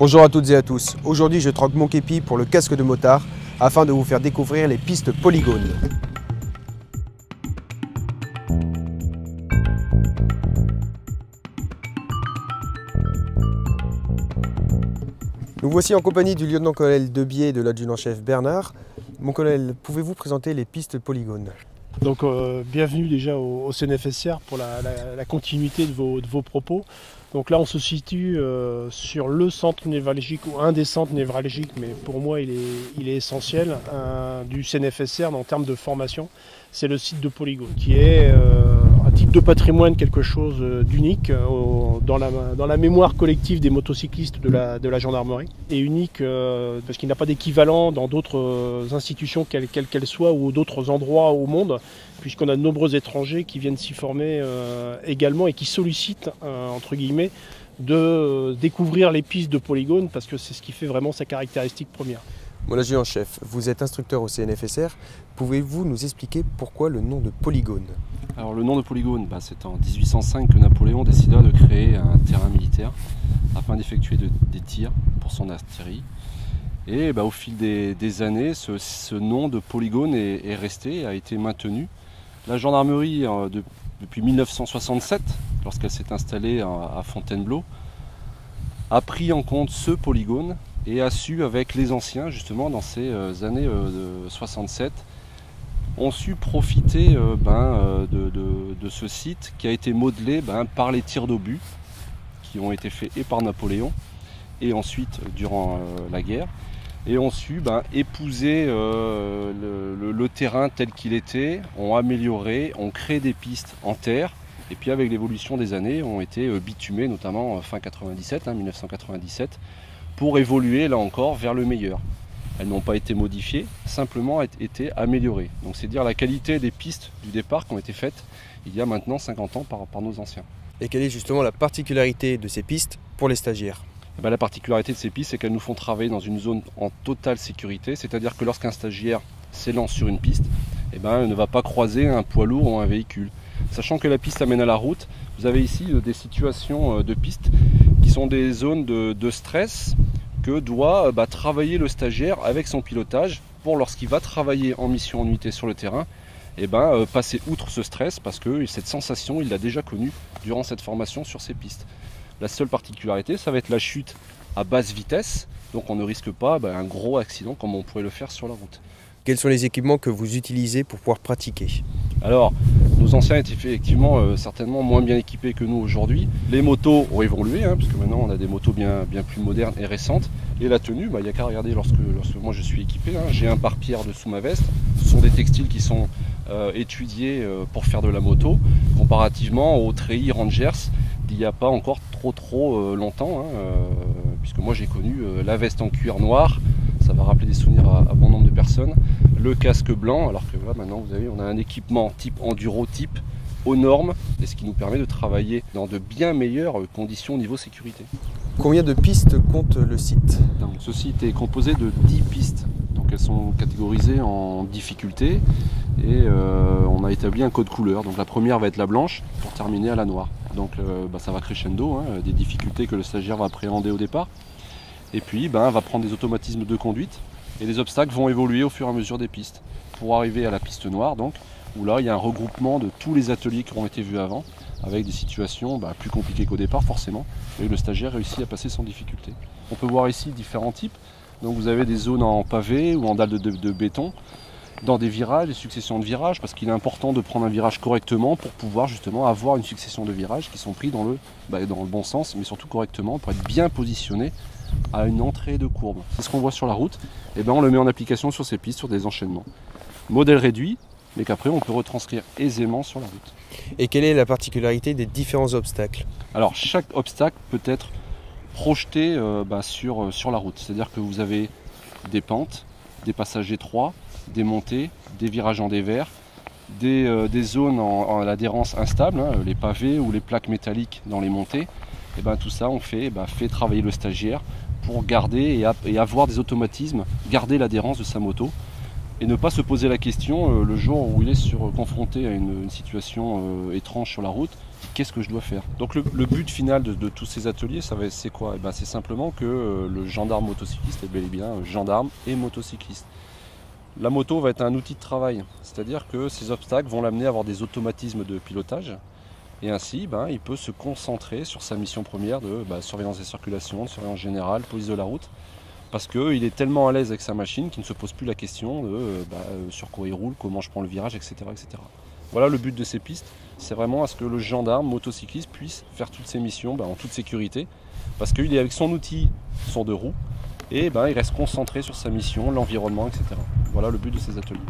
Bonjour à toutes et à tous. Aujourd'hui, je troque mon képi pour le casque de motard afin de vous faire découvrir les pistes polygones. Nous voici en compagnie du lieutenant-colonel Debier et de l'adjudant-chef Bernard. Mon colonel, pouvez-vous présenter les pistes polygones? Donc bienvenue déjà au CNFSR pour la continuité de vos propos. Donc là on se situe sur le centre névralgique ou un des centres névralgiques, mais pour moi il est essentiel du CNFSR en termes de formation. C'est le site de Polygone qui est à titre de patrimoine quelque chose d'unique dans la mémoire collective des motocyclistes de la gendarmerie, et unique parce qu'il n'a pas d'équivalent dans d'autres institutions quelles qu'elles soient ou d'autres endroits au monde, puisqu'on a de nombreux étrangers qui viennent s'y former également et qui sollicitent entre guillemets de découvrir les pistes de Polygone parce que c'est ce qui fait vraiment sa caractéristique première. Mon adjudant-chef, vous êtes instructeur au CNFSR. Pouvez-vous nous expliquer pourquoi le nom de Polygone? Alors le nom de Polygone, c'est en 1805 que Napoléon décida de créer un terrain militaire afin d'effectuer des tirs pour son artillerie. Et au fil des années, ce nom de Polygone est resté, a été maintenu. La gendarmerie, depuis 1967, lorsqu'elle s'est installée à Fontainebleau, a pris en compte ce polygone et a su, avec les anciens, justement, dans ces années 67, ont su profiter de ce site qui a été modelé par les tirs d'obus qui ont été faits et par Napoléon et ensuite durant la guerre, et ont su épouser le terrain tel qu'il était, ont amélioré, ont créé des pistes en terre, et puis avec l'évolution des années ont été bitumées, notamment fin 1997, pour évoluer là encore vers le meilleur. Elles n'ont pas été modifiées, simplement été améliorées. Donc c'est dire la qualité des pistes du départ qui ont été faites il y a maintenant 50 ans par nos anciens. Et quelle est justement la particularité de ces pistes pour les stagiaires? La particularité de ces pistes, c'est qu'elles nous font travailler dans une zone en totale sécurité, c'est-à-dire que lorsqu'un stagiaire s'élance sur une piste, il ne va pas croiser un poids lourd ou un véhicule. Sachant que la piste amène à la route, vous avez ici des situations de pistes qui sont des zones de stress que doit travailler le stagiaire avec son pilotage pour, lorsqu'il va travailler en mission en unité sur le terrain, passer outre ce stress, parce que cette sensation il l'a déjà connue durant cette formation sur ces pistes. La seule particularité, ça va être la chute à basse vitesse, donc on ne risque pas un gros accident comme on pourrait le faire sur la route. Quels sont les équipements que vous utilisez pour pouvoir pratiquer? Alors, nos anciens étaient effectivement certainement moins bien équipés que nous aujourd'hui. Les motos ont évolué, puisque maintenant on a des motos bien plus modernes et récentes. Et la tenue, il n'y a qu'à regarder lorsque moi je suis équipé. J'ai un pare-pierre dessous ma veste. Ce sont des textiles qui sont étudiés pour faire de la moto, comparativement aux treillis Rangers d'il n'y a pas encore trop longtemps, puisque moi j'ai connu la veste en cuir noir. Ça va rappeler des souvenirs à bon nombre de personnes. Le casque blanc, alors que là maintenant vous avez, on a un équipement type enduro, type aux normes, et ce qui nous permet de travailler dans de bien meilleures conditions au niveau sécurité. Combien de pistes compte le site? Donc, ce site est composé de 10 pistes. Donc elles sont catégorisées en difficulté et on a établi un code couleur. Donc la première va être la blanche pour terminer à la noire. Donc ça va crescendo, des difficultés que le stagiaire va appréhender au départ. Et puis va prendre des automatismes de conduite et les obstacles vont évoluer au fur et à mesure des pistes pour arriver à la piste noire, donc où là il y a un regroupement de tous les ateliers qui ont été vus avant, avec des situations plus compliquées qu'au départ forcément, et le stagiaire réussit à passer sans difficulté. On peut voir ici différents types. Donc vous avez des zones en pavé ou en dalle de béton, dans des virages, des successions de virages, parce qu'il est important de prendre un virage correctement pour pouvoir justement avoir une succession de virages qui sont pris dans le bon sens, mais surtout correctement pour être bien positionné à une entrée de courbe. C'est ce qu'on voit sur la route, et on le met en application sur ces pistes, sur des enchaînements. Modèle réduit, mais qu'après on peut retranscrire aisément sur la route. Et quelle est la particularité des différents obstacles? Alors chaque obstacle peut être projeté sur la route, c'est-à-dire que vous avez des pentes, des passages étroits, des montées, des virages en dévers, des zones en adhérence instable, les pavés ou les plaques métalliques dans les montées. Tout ça on fait travailler le stagiaire pour garder et avoir des automatismes, garder l'adhérence de sa moto et ne pas se poser la question le jour où il est confronté à une situation étrange sur la route, qu'est-ce que je dois faire? Donc le but final de tous ces ateliers, c'est quoi? C'est simplement que le gendarme motocycliste est bel et bien gendarme et motocycliste. La moto va être un outil de travail, c'est-à-dire que ces obstacles vont l'amener à avoir des automatismes de pilotage, et ainsi il peut se concentrer sur sa mission première de surveillance des circulations, de surveillance générale, police de la route, parce qu'il est tellement à l'aise avec sa machine qu'il ne se pose plus la question de sur quoi il roule, comment je prends le virage, etc. etc. Voilà le but de ces pistes, c'est vraiment à ce que le gendarme motocycliste puisse faire toutes ses missions en toute sécurité, parce qu'il est avec son outil, son deux roues, et il reste concentré sur sa mission, l'environnement, etc. Voilà le but de ces ateliers.